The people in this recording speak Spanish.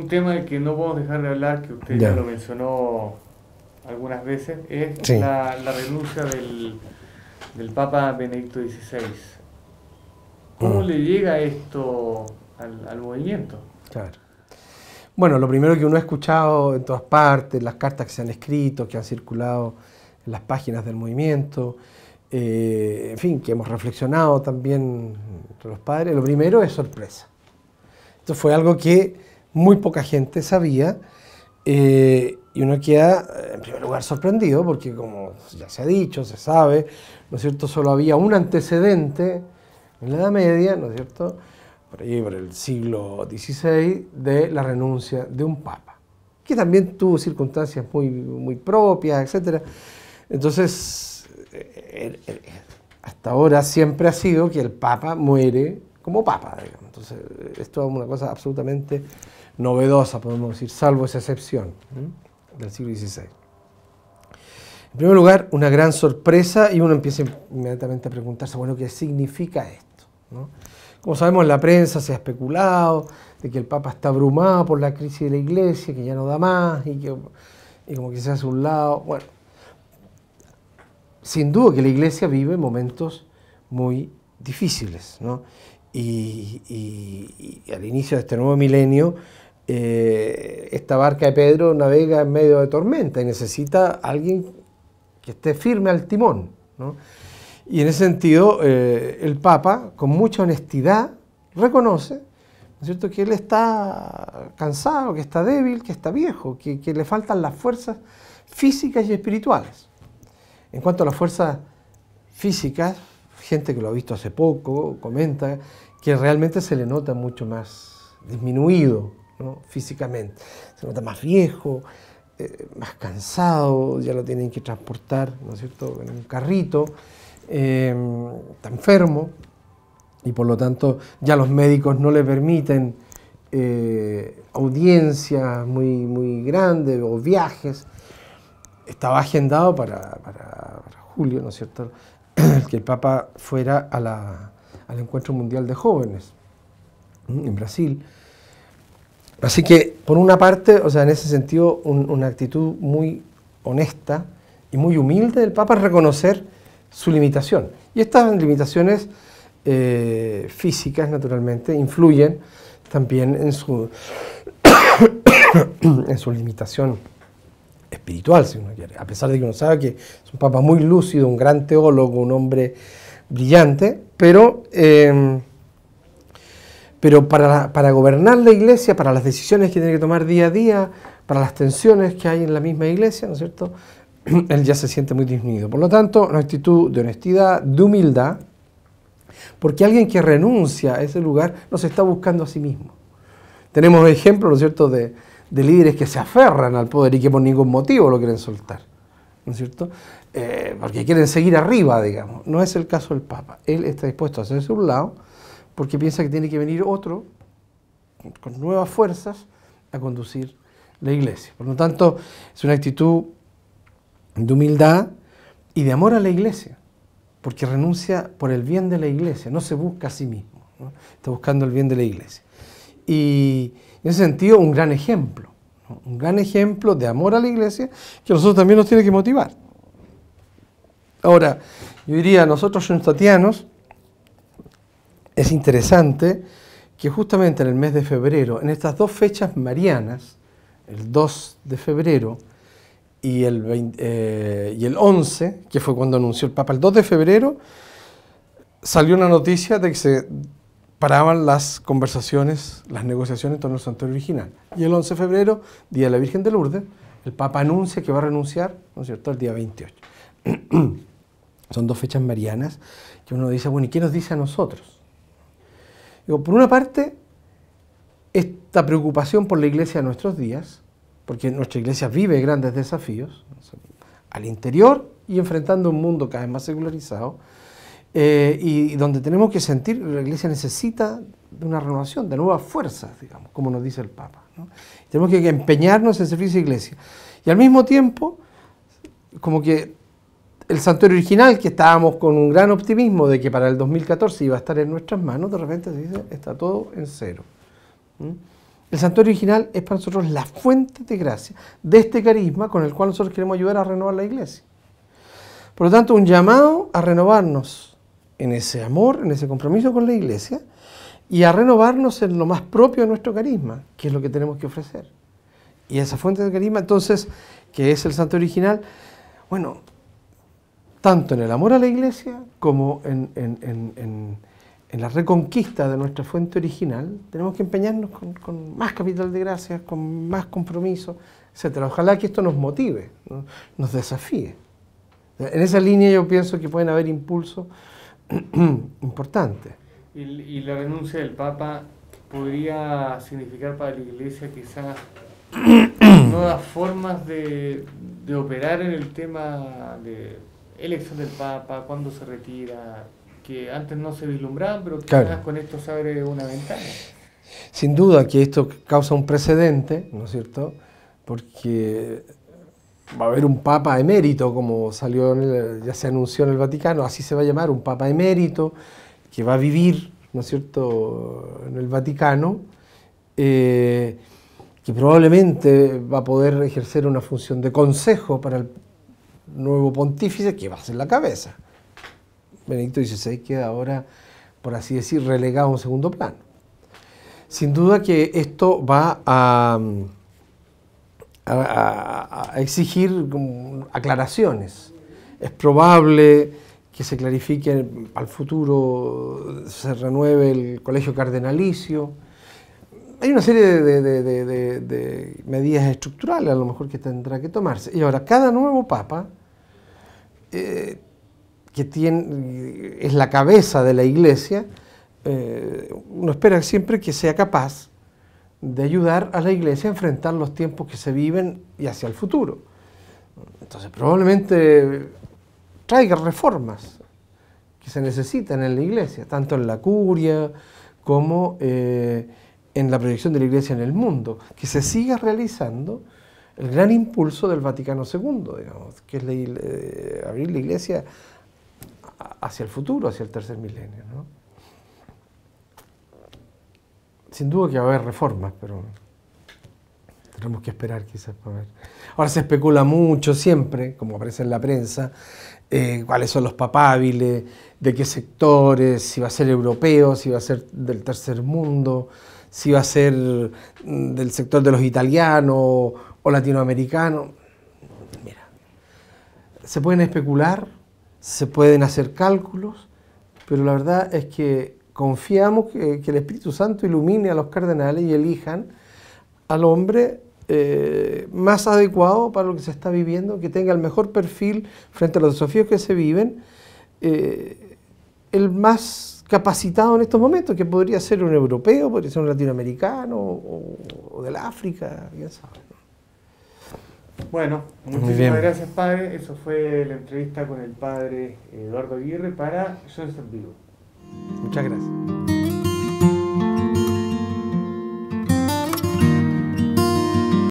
un tema del que no podemos dejar de hablar, que usted ya lo mencionó algunas veces, es la renuncia del Papa Benedicto XVI. ¿Cómo le llega esto al movimiento? Claro. Bueno, lo primero que uno ha escuchado en todas partes, las cartas que se han escrito, que han circulado en las páginas del movimiento, en fin, que hemos reflexionado también entre los padres, lo primero es sorpresa. Esto fue algo que muy poca gente sabía y uno queda, en primer lugar, sorprendido porque, como ya se ha dicho, se sabe, ¿no es cierto?, solo había un antecedente en la Edad Media, ¿no es cierto?, por ahí por el siglo XVI, de la renuncia de un papa, que también tuvo circunstancias muy propias, etc. Entonces, hasta ahora siempre ha sido que el papa muere como papa, digamos. Entonces, esto es una cosa absolutamente novedosa, podemos decir, salvo esa excepción del siglo XVI. En primer lugar, una gran sorpresa, y uno empieza inmediatamente a preguntarse, bueno, ¿qué significa esto?, ¿no? Como sabemos, en la prensa se ha especulado de que el Papa está abrumado por la crisis de la Iglesia, que ya no da más y como que se hace a un lado. Bueno, sin duda que la Iglesia vive momentos muy difíciles, ¿no? Y al inicio de este nuevo milenio, esta barca de Pedro navega en medio de tormenta y necesita a alguien que esté firme al timón, ¿no? Y en ese sentido, el Papa, con mucha honestidad, reconoce, ¿no es cierto?, que él está cansado, que está débil, que está viejo, que le faltan las fuerzas físicas y espirituales. En cuanto a las fuerzas físicas, gente que lo ha visto hace poco comenta que realmente se le nota mucho más disminuido, ¿no?, físicamente. Se nota más viejo, más cansado, ya lo tienen que transportar, ¿no es cierto?, en un carrito. Está enfermo y por lo tanto ya los médicos no le permiten audiencias muy grandes o viajes. Estaba agendado para julio, ¿no es cierto?, que el Papa fuera al Encuentro Mundial de Jóvenes en Brasil. Así que, por una parte, o sea, en ese sentido, una actitud muy honesta y muy humilde del Papa es reconocer su limitación. Y estas limitaciones físicas, naturalmente, influyen también en su limitación espiritual, si uno quiere. A pesar de que uno sabe que es un papa muy lúcido, un gran teólogo, un hombre brillante, pero para gobernar la Iglesia, para las decisiones que tiene que tomar día a día, para las tensiones que hay en la misma Iglesia, ¿no es cierto?, él ya se siente muy disminuido. Por lo tanto, una actitud de honestidad, de humildad, porque alguien que renuncia a ese lugar no se está buscando a sí mismo. Tenemos ejemplos, ¿no es cierto?, de líderes que se aferran al poder y que por ningún motivo lo quieren soltar, ¿no es cierto?, porque quieren seguir arriba, digamos. No es el caso del Papa. Él está dispuesto a hacerse a un lado porque piensa que tiene que venir otro con nuevas fuerzas a conducir la Iglesia. Por lo tanto, es una actitud de humildad y de amor a la Iglesia, porque renuncia por el bien de la Iglesia, no se busca a sí mismo, ¿no? Está buscando el bien de la Iglesia. Y en ese sentido, un gran ejemplo, ¿no?, un gran ejemplo de amor a la Iglesia que a nosotros también nos tiene que motivar. Ahora, yo diría, a nosotros tatianos, es interesante que justamente en el mes de febrero, en estas dos fechas marianas, el 2 de febrero y el 11, que fue cuando anunció el Papa, el 2 de febrero, salió una noticia de que se paraban las conversaciones, las negociaciones en torno al santuario original. Y el 11 de febrero, Día de la Virgen de Lourdes, el Papa anuncia que va a renunciar, ¿no es cierto?, el día 28. Son dos fechas marianas que uno dice, bueno, ¿y qué nos dice a nosotros? Digo, por una parte, esta preocupación por la Iglesia de nuestros días, porque nuestra Iglesia vive grandes desafíos, al interior y enfrentando un mundo cada vez más secularizado, y donde tenemos que sentir que la Iglesia necesita de una renovación, de nuevas fuerzas, digamos, como nos dice el Papa, ¿no? Tenemos que empeñarnos en servicio de Iglesia. Y al mismo tiempo, como que el santuario original, que estábamos con un gran optimismo de que para el 2014 iba a estar en nuestras manos, de repente se dice, está todo en cero. El santuario original es para nosotros la fuente de gracia de este carisma con el cual nosotros queremos ayudar a renovar la iglesia. Por lo tanto, un llamado a renovarnos en ese amor, en ese compromiso con la iglesia y a renovarnos en lo más propio de nuestro carisma, que es lo que tenemos que ofrecer. Y esa fuente de carisma, entonces, que es el santuario original, bueno, tanto en el amor a la iglesia como en la reconquista de nuestra fuente original, tenemos que empeñarnos con más capital de gracias, con más compromiso, etc. Ojalá que esto nos motive, ¿no? Nos desafíe. En esa línea yo pienso que pueden haber impulsos importantes. ¿Y la renuncia del Papa podría significar para la Iglesia quizás nuevas formas de operar en el tema de elección del Papa, cuándo se retira, que antes no se vislumbraban, pero quizás claro, con esto se abre una ventana? Sin duda que esto causa un precedente, ¿no es cierto? Porque va a haber un Papa emérito, como salió ya se anunció en el Vaticano, así se va a llamar, un Papa emérito, que va a vivir, ¿no es cierto?, en el Vaticano, que probablemente va a poder ejercer una función de consejo para el nuevo pontífice, que va a ser la cabeza. Benedicto XVI queda ahora, por así decir, relegado a un segundo plano. Sin duda que esto va a exigir aclaraciones. Es probable que se clarifique al futuro, se renueve el colegio cardenalicio. Hay una serie de medidas estructurales a lo mejor que tendrá que tomarse. Y ahora, cada nuevo papa que es la cabeza de la iglesia, uno espera siempre que sea capaz de ayudar a la iglesia a enfrentar los tiempos que se viven y hacia el futuro. Entonces probablemente traiga reformas que se necesitan en la iglesia, tanto en la curia como en la proyección de la iglesia en el mundo, que se siga realizando el gran impulso del Vaticano II, digamos, que es abrir la iglesia hacia el futuro, hacia el tercer milenio, ¿no? Sin duda que va a haber reformas, pero tenemos que esperar quizás para ver. Ahora se especula mucho siempre, como aparece en la prensa, cuáles son los papábiles, de qué sectores, si va a ser europeo, si va a ser del tercer mundo, si va a ser del sector de los italianos o latinoamericanos. Mira, se pueden especular, se pueden hacer cálculos, pero la verdad es que confiamos que el Espíritu Santo ilumine a los cardenales y elijan al hombre más adecuado para lo que se está viviendo, que tenga el mejor perfil frente a los desafíos que se viven, el más capacitado en estos momentos, que podría ser un europeo, podría ser un latinoamericano o del África, quién sabe. Bueno, muchísimas gracias, padre. Eso fue la entrevista con el padre Eduardo Aguirre para Yo en Vivo. Muchas gracias.